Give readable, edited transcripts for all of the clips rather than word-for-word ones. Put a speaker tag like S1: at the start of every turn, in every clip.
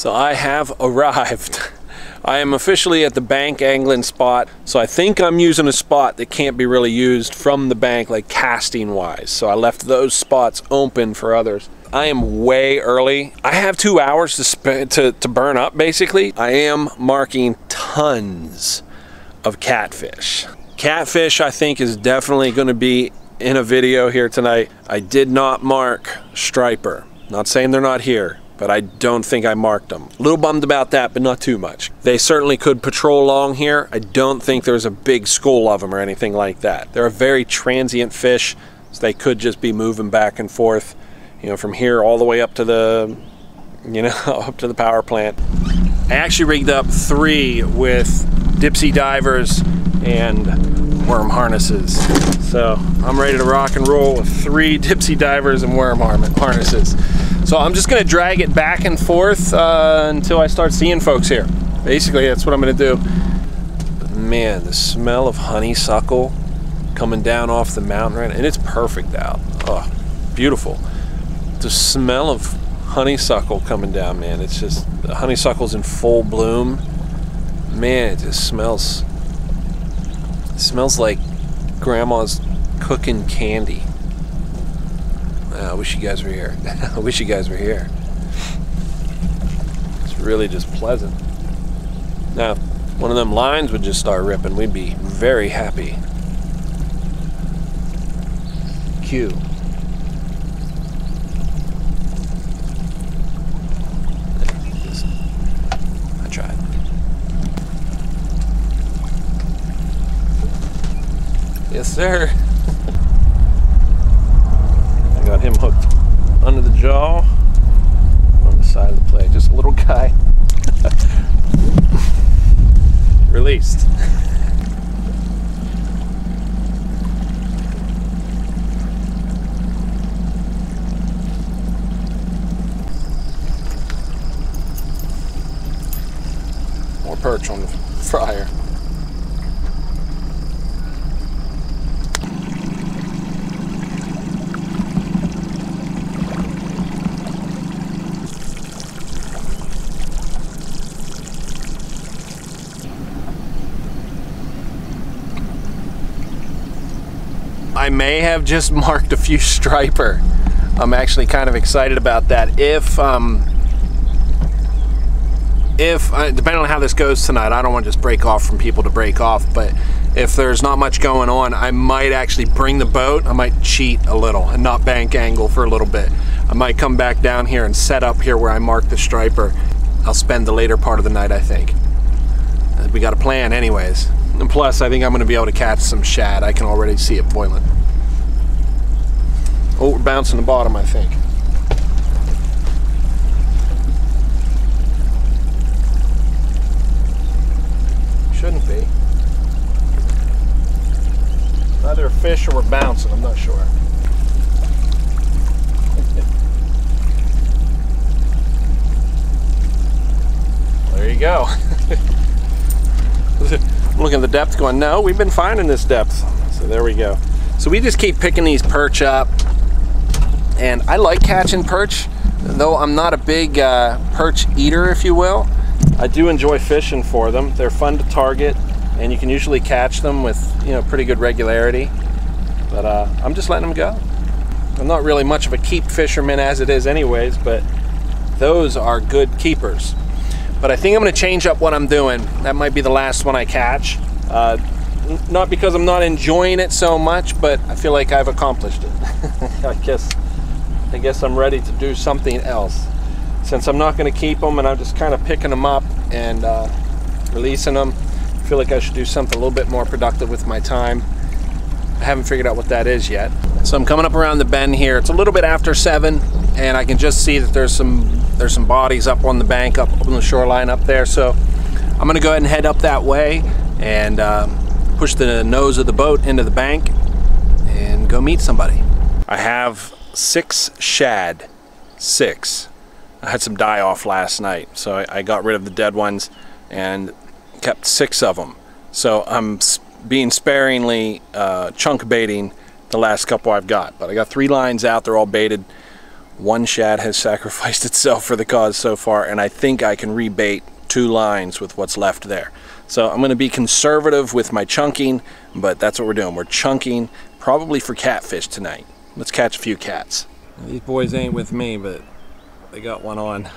S1: So I have arrived. I am officially at the bank angling spot. So I think I'm using a spot that can't be really used from the bank, like casting wise. So I left those spots open for others. I am way early. I have 2 hours to burn up basically. I am marking tons of catfish. Catfish I think is definitely going to be in a video here tonight. I did not mark striper. Not saying they're not here, but I don't think I marked them. A little bummed about that, but not too much. They certainly could patrol along here. I don't think there's a big school of them or anything like that. They're a very transient fish, so they could just be moving back and forth, you know, from here all the way up to the, you know, up to the power plant. I actually rigged up 3 with dipsy divers and worm harnesses. So I'm ready to rock and roll with 3 dipsy divers and worm harnesses. So I'm just gonna drag it back and forth until I start seeing folks here. Basically, that's what I'm gonna do. But man, the smell of honeysuckle coming down off the mountain, right? And it's perfect out. Oh, beautiful. The smell of honeysuckle coming down, man. It's just, the honeysuckle's in full bloom. Man, it just smells like grandma's cooking candy. I wish you guys were here. I wish you guys were here. It's really just pleasant. Now, if one of them lines would just start ripping, we'd be very happy. Cue. I tried. Yes, sir. Got him hooked under the jaw on the side of the plate. Just a little guy. Released. More perch on the fryer. I may have just marked a few striper. I'm actually kind of excited about that. If depending on how this goes tonight, I don't want to just break off from people to break off, but if there's not much going on, I might actually bring the boat. I might cheat a little and not bank angle for a little bit. I might come back down here and set up here where I marked the striper. I'll spend the later part of the night, I think. We got a plan anyways. And plus, I think I'm going to be able to catch some shad. I can already see it boiling. Oh, we're bouncing the bottom, I think. Shouldn't be. Either a fish or we're bouncing, I'm not sure. There you go. Looking at the depth going, no, we've been finding this depth. So there we go. So we just keep picking these perch up. And I like catching perch, though I'm not a big perch eater, if you will. I do enjoy fishing for them. They're fun to target, and you can usually catch them with, you know, pretty good regularity. But I'm just letting them go. I'm not really much of a keep fisherman as it is anyways, but those are good keepers. But I think I'm going to change up what I'm doing. That might be the last one I catch. Not because I'm not enjoying it so much, but I feel like I've accomplished it. I guess I'm ready to do something else. Since I'm not going to keep them and I'm just kind of picking them up and releasing them, I feel like I should do something a little bit more productive with my time. I haven't figured out what that is yet. So I'm coming up around the bend here. It's a little bit after 7, and I can just see that there's some bodies up on the bank, up on the shoreline up there. So I'm going to go ahead and head up that way and push the nose of the boat into the bank and go meet somebody. I have 6 shad. 6. I had some die off last night, so I got rid of the dead ones and kept 6 of them. So I'm being sparingly chunk baiting the last couple I've got. But I got 3 lines out, they're all baited. One shad has sacrificed itself for the cause so far, and I think I can rebait 2 lines with what's left there. So I'm going to be conservative with my chunking, but that's what we're doing. We're chunking probably for catfish tonight. Let's catch a few cats. These boys ain't with me, but they got one on.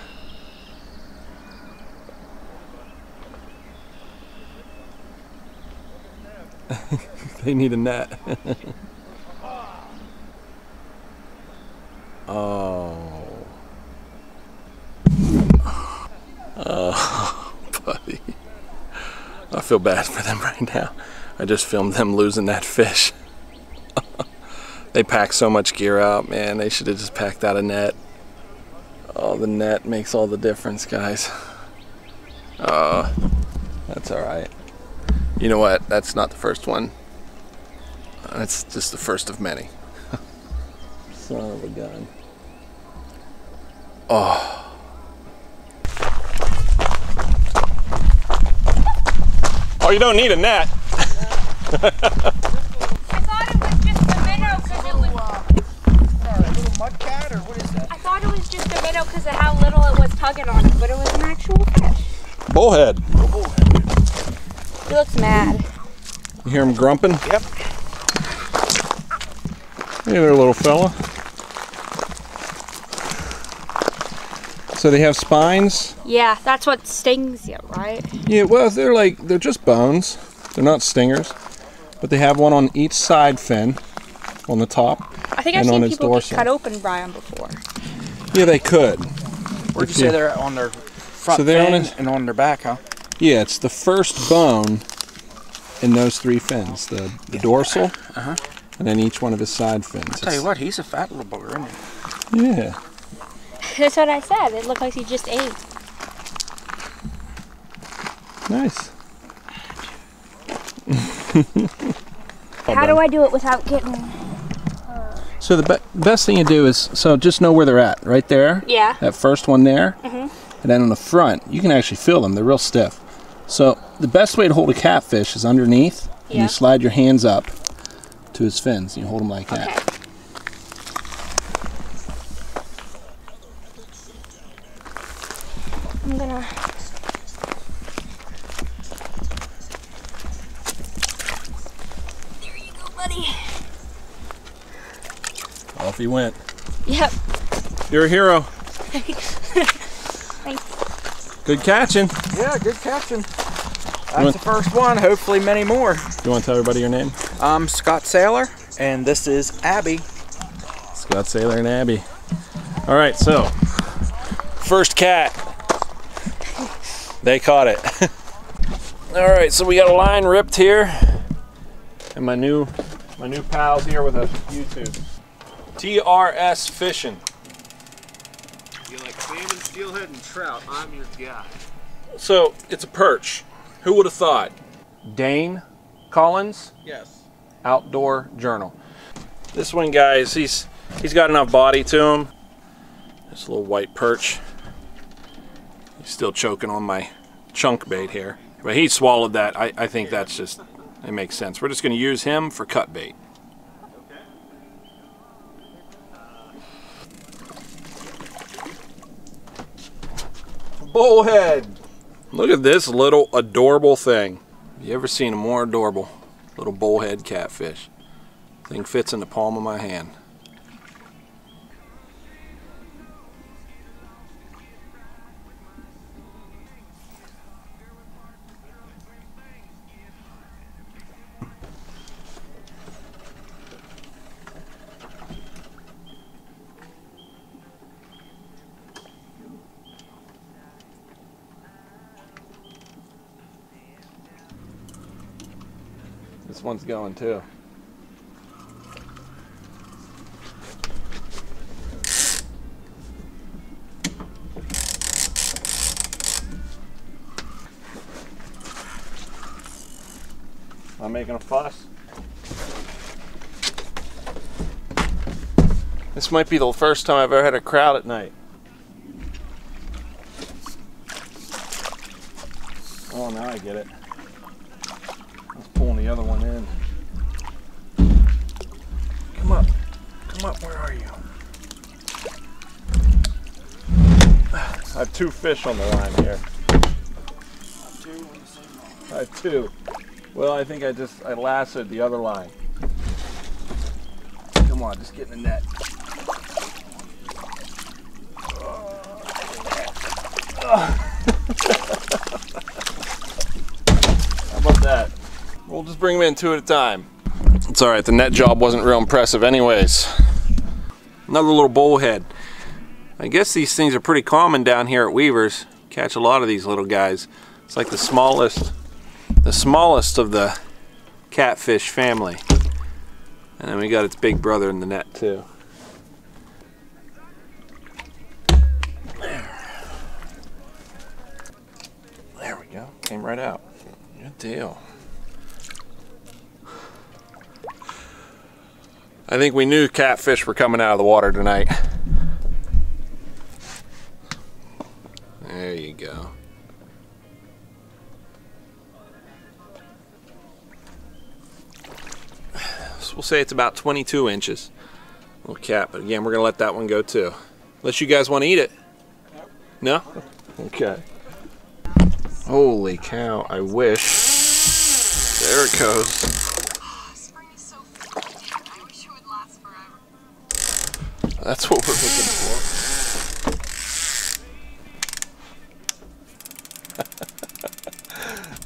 S1: They need a net. Oh. Oh, buddy. I feel bad for them right now. I just filmed them losing that fish. They pack so much gear out, man. They should have just packed out a net. Oh, the net makes all the difference, guys. That's all right. You know what? That's not the first one. That's just the first of many. Son of a gun. Oh. Oh, you don't need a net.
S2: I thought it was just a minnow because it was...
S3: a little mud cat, or what is that?
S2: I thought it was just a minnow because of how little it was tugging on it, but it was an actual fish.
S1: Bullhead.
S2: He looks mad.
S1: You hear him grumping?
S3: Yep.
S1: Hey there, little fella. So they have spines?
S2: Yeah, that's what stings you, right?
S1: Yeah, well, they're just bones. They're not stingers. But they have one on each side fin, on the top,
S2: I think I've
S1: and on
S2: seen
S1: its
S2: people
S1: dorsal.
S2: get cut open by them before.
S1: Yeah, they could.
S3: Where'd you say they're on their front
S1: So they're on
S3: fin and on their back, huh?
S1: Yeah, it's the first bone in those 3 fins. The dorsal, and then each one of his side fins.
S3: I'll tell you what, he's a fat little bugger, isn't he?
S1: Yeah.
S2: That's what I said. It looked like he just ate.
S1: Nice.
S2: How do I do it without getting...
S1: So the best thing you do is, so just know where they're at, right there.
S2: Yeah.
S1: That first one there. And then on the front, you can actually feel them. They're real stiff. So the best way to hold a catfish is underneath, and you slide your hands up to his fins. And you hold them like that.
S2: I'm gonna... There you go, buddy.
S1: Off he went.
S2: Yep.
S1: You're a hero.
S2: Thanks.
S1: Good catching.
S3: Yeah, good catching. That's the first one, hopefully many more.
S1: You want to tell everybody your name?
S3: I'm Scott Saylor, and this is Abby.
S1: Scott Saylor and Abby. All right, so first cat. They caught it. All right, so we got a line ripped here, and my new pals here with a YouTube. TRS Fishing.
S4: You like salmon, steelhead, and trout, I'm your guy.
S1: So it's a perch. Who would have thought? Dane Collins,
S4: Yes.
S1: Outdoor Journal. This one, guys, he's got enough body to him. This little white perch. He's still choking on my chunk bait here. But he swallowed that. I think that's just, it makes sense. We're just going to use him for cut bait. Bullhead. Look at this little adorable thing. Have you ever seen a more adorable little bullhead catfish? Thing fits in the palm of my hand. This one's going too. I'm making a fuss. This might be the first time I've ever had a crowd at night. Oh, now I get it. Pulling the other one in. Come up, where are you? I have 2 fish on the line here. I have 2. Well, I think I lassoed the other line. Come on, just get in the net. How about that? We'll just bring them in 2 at a time. It's all right, the net job wasn't real impressive anyways. Another little bullhead. I guess these things are pretty common down here at Weaver's. Catch a lot of these little guys. It's like the smallest of the catfish family. And then we got its big brother in the net too. There we go, came right out. Good deal. I think we knew catfish were coming out of the water tonight. There you go. So we'll say it's about 22 inches. Little cat, but again, we're gonna let that one go too. Unless you guys want to eat it. No? Okay. Holy cow, I wish. There it goes. That's what we're looking for.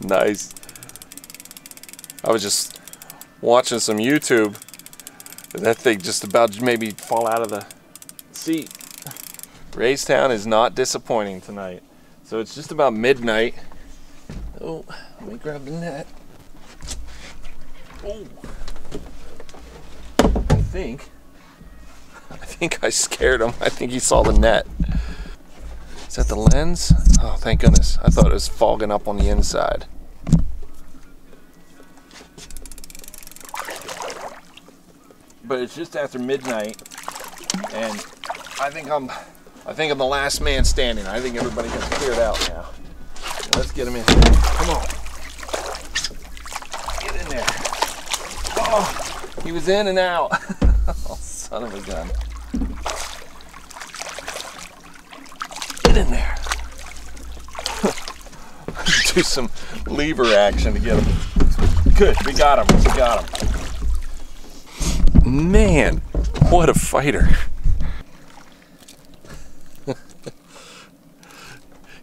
S1: Nice. I was just watching some YouTube. That thing just about made me fall out of the seat. Raystown is not disappointing tonight. So it's just about midnight. Oh, let me grab the net. Oh. I think I scared him. I think he saw the net. Is that the lens? Oh, thank goodness. I thought it was fogging up on the inside. But it's just after midnight, and I think I'm the last man standing. I think everybody has cleared out now. Let's get him in here. Come on. Get in there. Oh, he was in and out. Oh, son of a gun. Get in there. Do some lever action to get him. Good, we got him. We got him. Man, what a fighter.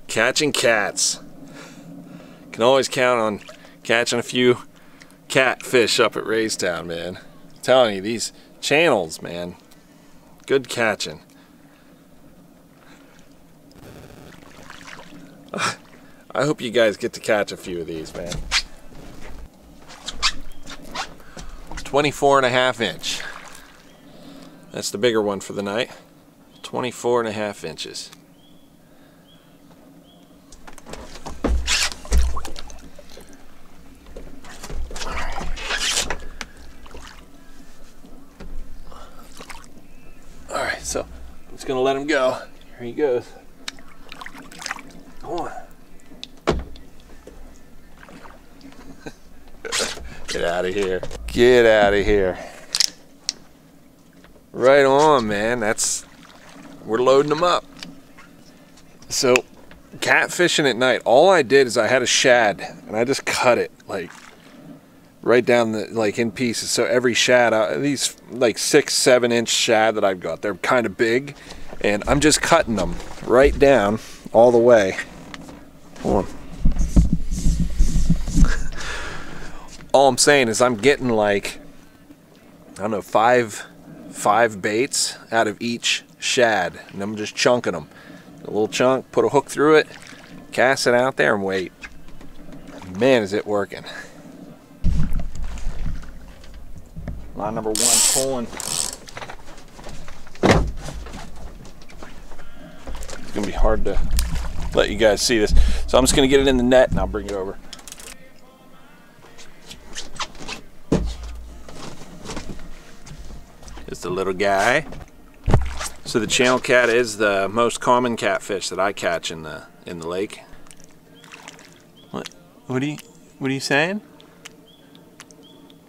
S1: Catching cats. Can always count on catching a few catfish up at Raystown, man. I'm telling you, these channels, man, good catching. I hope you guys get to catch a few of these, man. 24.5 inch. That's the bigger one for the night. 24.5 inches. Alright, so I'm just gonna let him go. Here he goes. Come on. Get out of here. Get out of here. Right on, man. We're loading them up. So, catfishing at night, all I did is I had a shad and I just cut it like right down in pieces. So every shad, these like 6-7 inch shad that I've got, they're kind of big, and I'm just cutting them right down all the way. Hold on. All I'm saying is I'm getting like, I don't know, five baits out of each shad, and I'm just chunking them. A little chunk, put a hook through it, cast it out there and wait. Man, is it working. Line number 1 pulling. It's gonna be hard to let you guys see this. So I'm just gonna get it in the net and I'll bring it over. It's the little guy. So the channel cat is the most common catfish that I catch in the lake. What are you saying?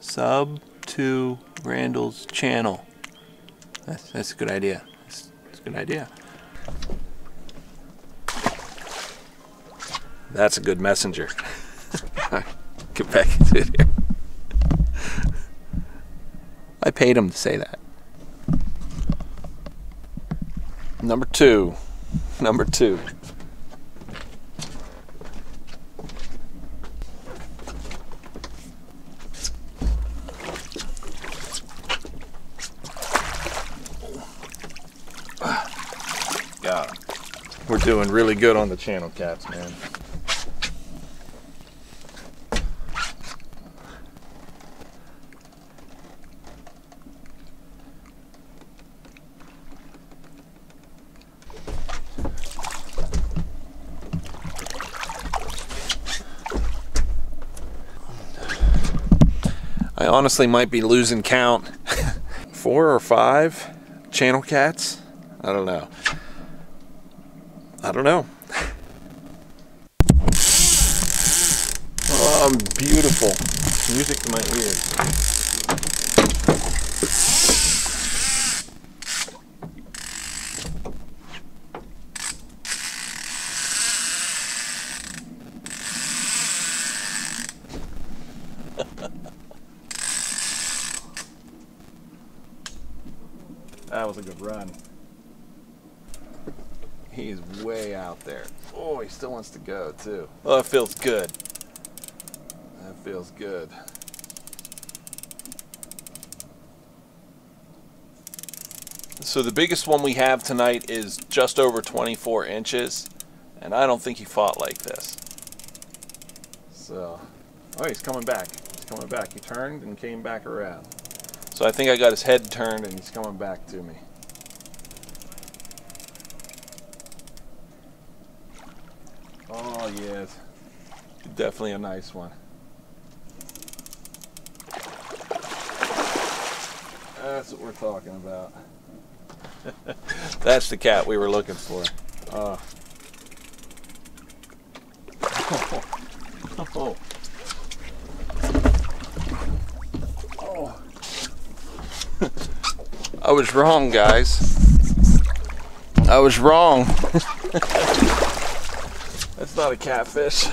S1: Sub to Randall's channel. That's a good idea. That's a good idea. That's a good messenger. Get back into it here. I paid him to say that. Number two. Number two. God, we're doing really good on the channel cats, man. I honestly might be losing count. 4 or 5 channel cats? I don't know. I don't know. Oh, beautiful. Music to my ears. That was a good run. He's way out there. Oh, he still wants to go too. Oh, that feels good. That feels good. So the biggest one we have tonight is just over 24 inches, and I don't think he fought like this. So, oh, he's coming back. He's coming back. He turned and came back around. So I think I got his head turned and he's coming back to me. Oh yes, definitely a nice one. That's what we're talking about. That's the cat we were looking for. Oh. Oh. Oh. I was wrong, guys. I was wrong. That's not a catfish.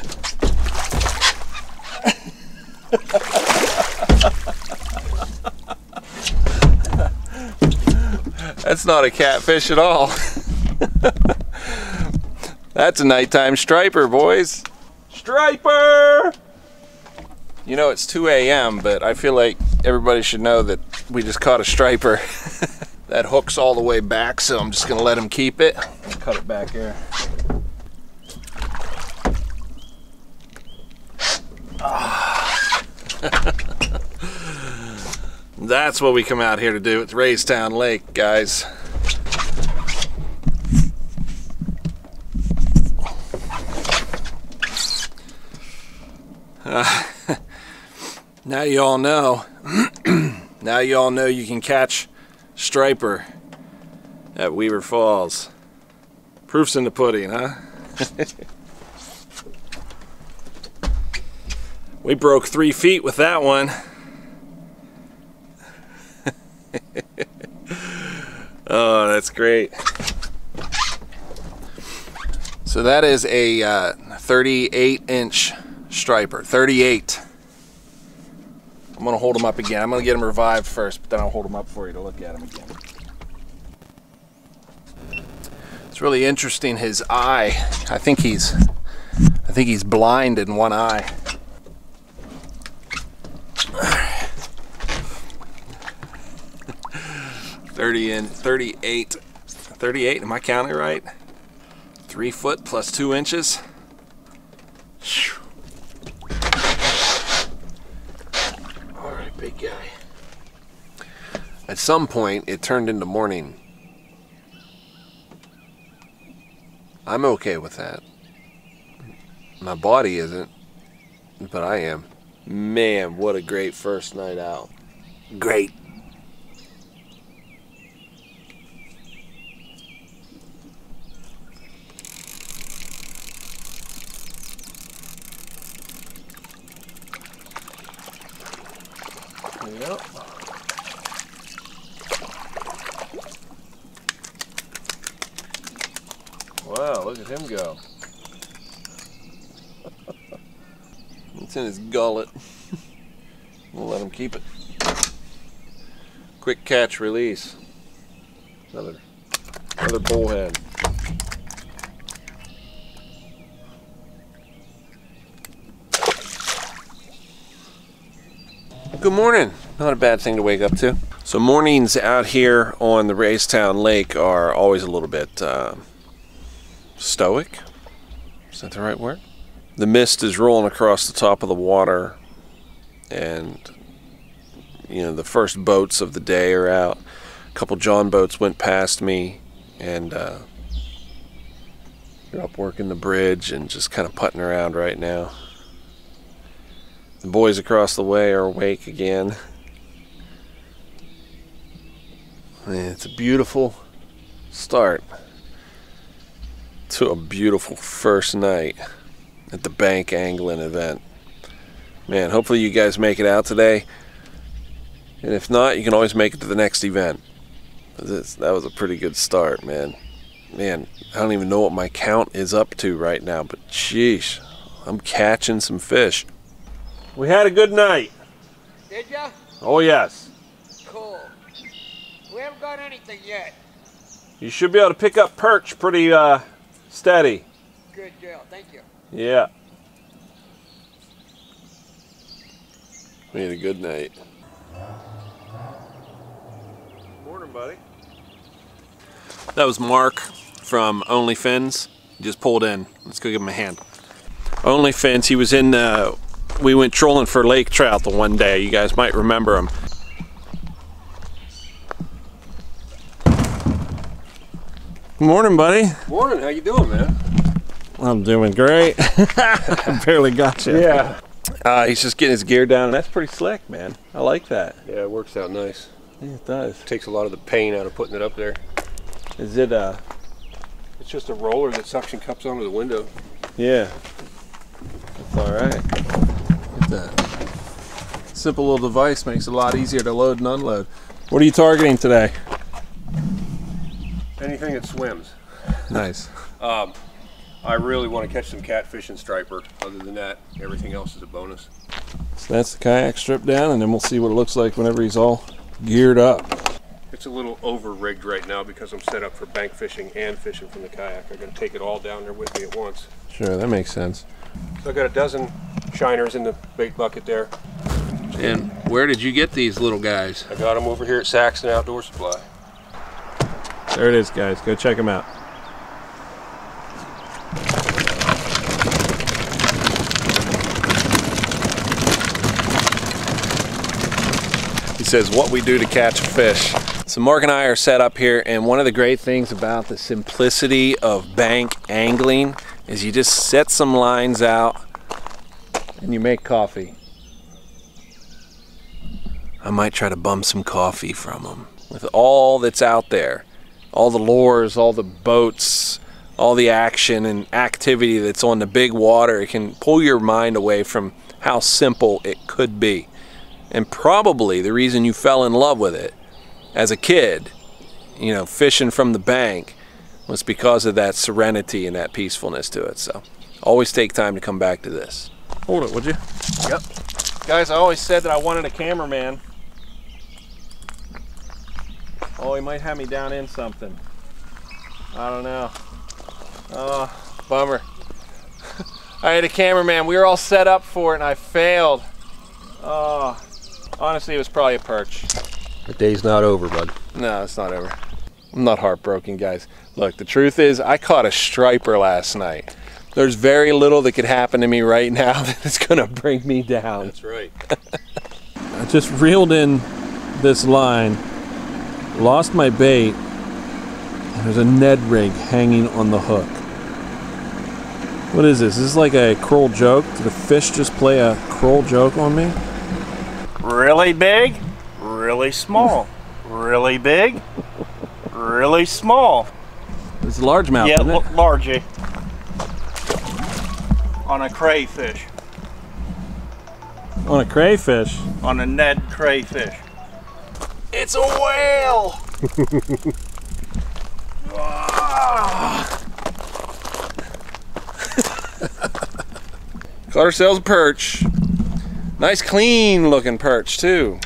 S1: That's not a catfish at all. That's a nighttime striper, boys. Striper! You know, it's 2 a.m., but I feel like everybody should know that we just caught a striper. That hook's all the way back, so I'm just gonna let him keep it. Cut it back here. That's what we come out here to do at Raystown Lake, guys. Now you all know. Now you all know you can catch striper at Weaver Falls. Proof's in the pudding, huh? We broke 3 feet with that one. Oh, that's great. So that is a 38-inch striper. 38. I'm gonna hold him up again. I'm gonna get him revived first, but then I'll hold him up for you to look at him again. It's really interesting, his eye. I think he's blind in one eye. $38, am I counting right? 3 foot plus 2 inches. All right, big guy. At some point, it turned into morning. I'm okay with that. My body isn't, but I am. Man, what a great first night out. Great. Yep. Wow, look at him go. It's in his gullet. We'll let him keep it. Quick catch release. Another bullhead. Good morning. Not a bad thing to wake up to. So mornings out here on the Raystown Lake are always a little bit stoic. Is that the right word? The mist is rolling across the top of the water, and you know, the first boats of the day are out. A couple John boats went past me, and they're up working the bridge and just kind of putting around right now. The boys across the way are awake again. Man, it's a beautiful start to a beautiful first night at the bank angling event. Man, hopefully you guys make it out today. And if not, you can always make it to the next event. That was a pretty good start, man. Man, I don't even know what my count is up to right now, but sheesh, I'm catching some fish. We had a good night.
S3: Did ya?
S1: Oh yes.
S3: Cool. We haven't got anything yet.
S1: You should be able to pick up perch pretty steady.
S3: Good deal, thank you.
S1: Yeah. We had a good night. Morning, buddy. That was Mark from OnlyFins. He just pulled in. Let's go give him a hand. OnlyFins, he was in, we went trolling for lake trout the one day. You guys might remember him. Morning, buddy.
S4: Morning, how you doing, man?
S1: I'm doing great. I barely got you.
S4: Yeah.
S1: He's just getting his gear down, and that's pretty slick, man. I like that.
S4: Yeah, it works out nice.
S1: Yeah, it does.
S4: Takes a lot of the pain out of putting it up there.
S1: Is it,
S4: It's just a roller that suction cups onto the window.
S1: yeah. That's all right. Look at that. Simple little device makes it a lot easier to load and unload. What are you targeting today?
S4: Anything that swims.
S1: Nice.
S4: I really want to catch some catfish and striper. Other than that, everything else is a bonus.
S1: So that's the kayak stripped down, and then we'll see what it looks like whenever he's all geared up.
S4: It's a little over-rigged right now because I'm set up for bank fishing and fishing from the kayak. I'm going to take it all down there with me at once.
S1: Sure, that makes sense.
S4: So I got a dozen shiners in the bait bucket there.
S1: And where did you get these little guys?
S4: I got them over here at Saxon Outdoor Supply.
S1: There it is, guys. Go check them out. He says what we do to catch a fish. So Mark and I are set up here, and one of the great things about the simplicity of bank angling is you just set some lines out and you make coffee. I might try to bum some coffee from them with all that's out there. All the lures, all the boats, all the action and activity that's on the big water. It can pull your mind away from how simple it could be. And probably the reason you fell in love with it as a kid, you know, fishing from the bank, was because of that serenity and that peacefulness to it. So always take time to come back to this. Hold it, would you?
S4: Yep.
S1: Guys, I always said that I wanted a cameraman. Oh, he might have me down in something. I don't know. Oh, bummer. I had a cameraman. We were all set up for it and I failed. Oh, honestly, it was probably a perch.
S4: The day's not over, bud.
S1: No, it's not over. I'm not heartbroken, guys. Look, the truth is I caught a striper last night. There's very little that could happen to me right now that's gonna bring me down.
S4: That's right.
S1: I just reeled in this line, lost my bait, and there's a Ned rig hanging on the hook. What is this? Is this like a cruel joke? Did a fish just play a cruel joke on me?
S5: Really big, really small. Really big, really small.
S1: It's a largemouth,
S5: Yeah,
S1: isn't it?
S5: largey. On a crayfish.
S1: On a crayfish?
S5: On a Ned crayfish.
S1: It's a whale! Caught ourselves a perch. Nice clean looking perch too.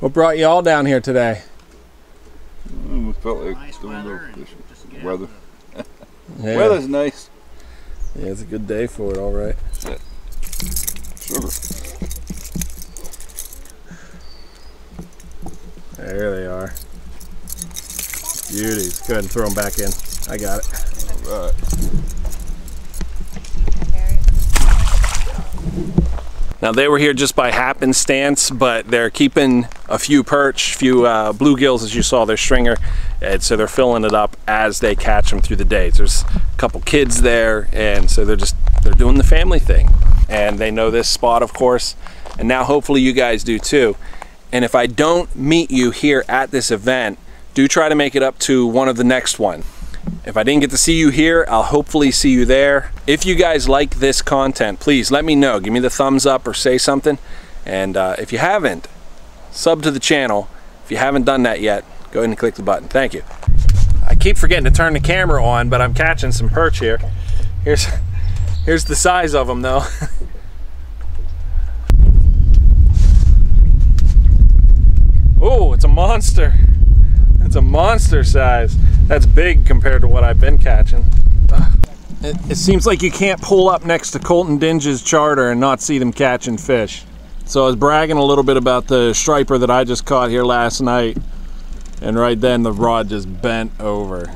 S1: What brought you all down here today?
S6: We felt like doing a little fishing. Weather.
S1: Yeah.
S6: Weather's nice.
S1: Yeah, it's a good day for it, all right.
S6: Sugar.
S1: There they are. Beauties. Go ahead and throw them back in. I got it.
S6: All right.
S1: Now they were here just by happenstance, but they're keeping a few perch, few bluegills, as you saw, their stringer, and so they're filling it up as they catch them through the day. There's a couple kids there, and so they're doing the family thing, and they know this spot, of course, and now hopefully you guys do too. And if I don't meet you here at this event, do try to make it up to one of the next one. If I didn't get to see you here, I'll hopefully see you there. If you guys like this content, please let me know. Give me the thumbs up or say something. And if you haven't, sub to the channel. If you haven't done that yet, go ahead and click the button. Thank you. I keep forgetting to turn the camera on, but I'm catching some perch here. Here's the size of them though. Oh, it's a monster. It's a monster size. That's big compared to what I've been catching. It seems like you can't pull up next to Colton Dinge's charter and not see them catching fish. So I was bragging a little bit about the striper that I just caught here last night, and right then the rod just bent over.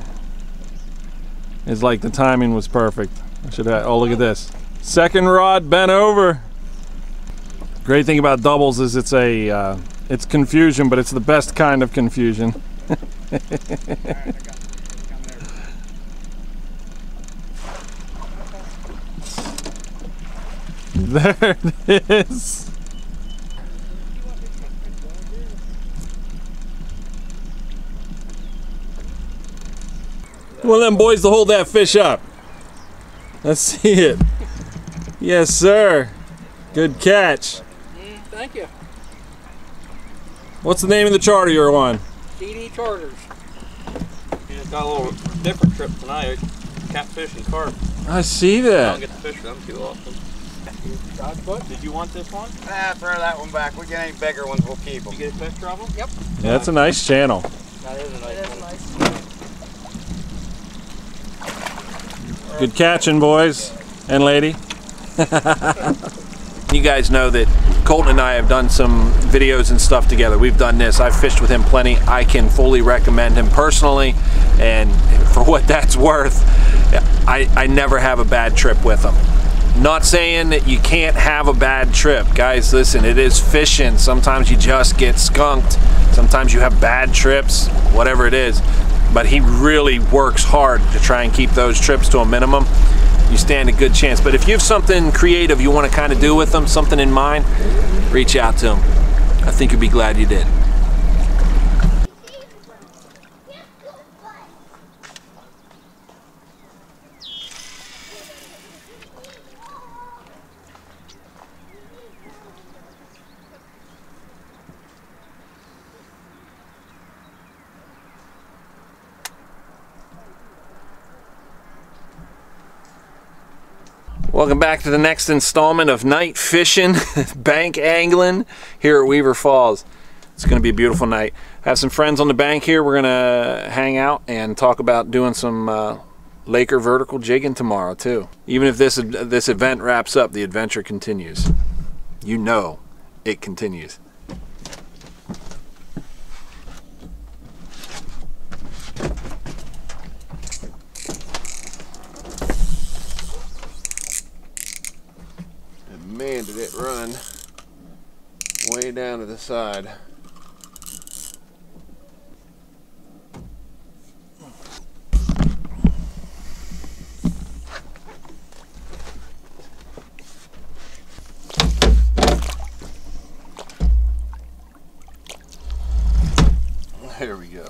S1: It's like the timing was perfect. I should have, oh, look at this. Second rod bent over. Great thing about doubles is it's confusion, but it's the best kind of confusion. There it is. One of them boys to hold that fish up. Let's see it. Yes, sir. Good catch.
S3: Thank you.
S1: What's the name of the charter you're on?
S3: TD Charters. Yeah, got a little different trip tonight. Catfish and carp.
S1: I see
S3: I
S1: that.
S3: don't get to fish them too often. Did you want this one?
S5: Ah, throw that one back. We get any bigger ones, we'll keep them.
S3: You get a fish trouble?
S2: Yep.
S1: Yeah, that's a nice channel.
S3: That is a nice one.
S2: Nice.
S1: Good catching, boys and lady. You guys know that Colton and I have done some videos and stuff together. We've done this. I've fished with him plenty. I can fully recommend him personally, and for what that's worth, I never have a bad trip with him. Not saying that you can't have a bad trip. Guys, listen, it is fishing. Sometimes you just get skunked. Sometimes you have bad trips, whatever it is. But he really works hard to try and keep those trips to a minimum. You stand a good chance. But if you have something creative you want to kind of do with them, something in mind, reach out to him. I think you'll be glad you did. Welcome back to the next installment of night fishing, bank angling here at Weaver Falls. It's going to be a beautiful night. I have some friends on the bank here. We're going to hang out and talk about doing some Laker vertical jigging tomorrow too. Even if this event wraps up, the adventure continues. You know it continues. Man, did it run way down to the side. There we go.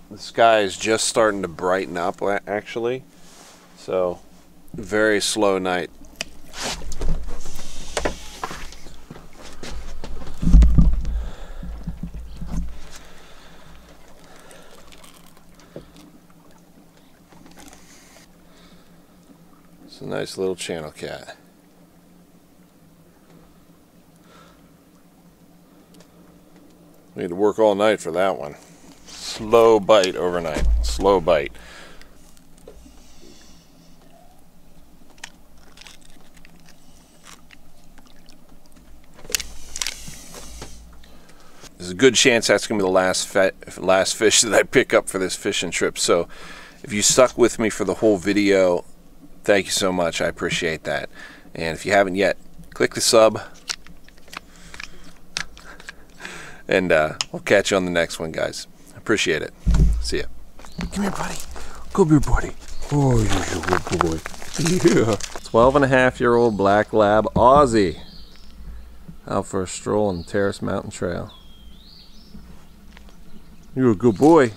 S1: The sky is just starting to brighten up, actually. So, very slow night. It's a nice little channel cat. Need to work all night for that one. Slow bite overnight. Slow bite. There's a good chance that's going to be the last fish that I pick up for this fishing trip. So if you stuck with me for the whole video, thank you so much. I appreciate that. And if you haven't yet, click the sub. And we'll catch you on the next one, guys. Appreciate it. See ya. Come here, buddy. Come here, buddy. Oh, you're a good boy. Yeah. 12-and-a-half-year-old black lab Aussie. Out for a stroll on the Terrace Mountain Trail. You're a good boy.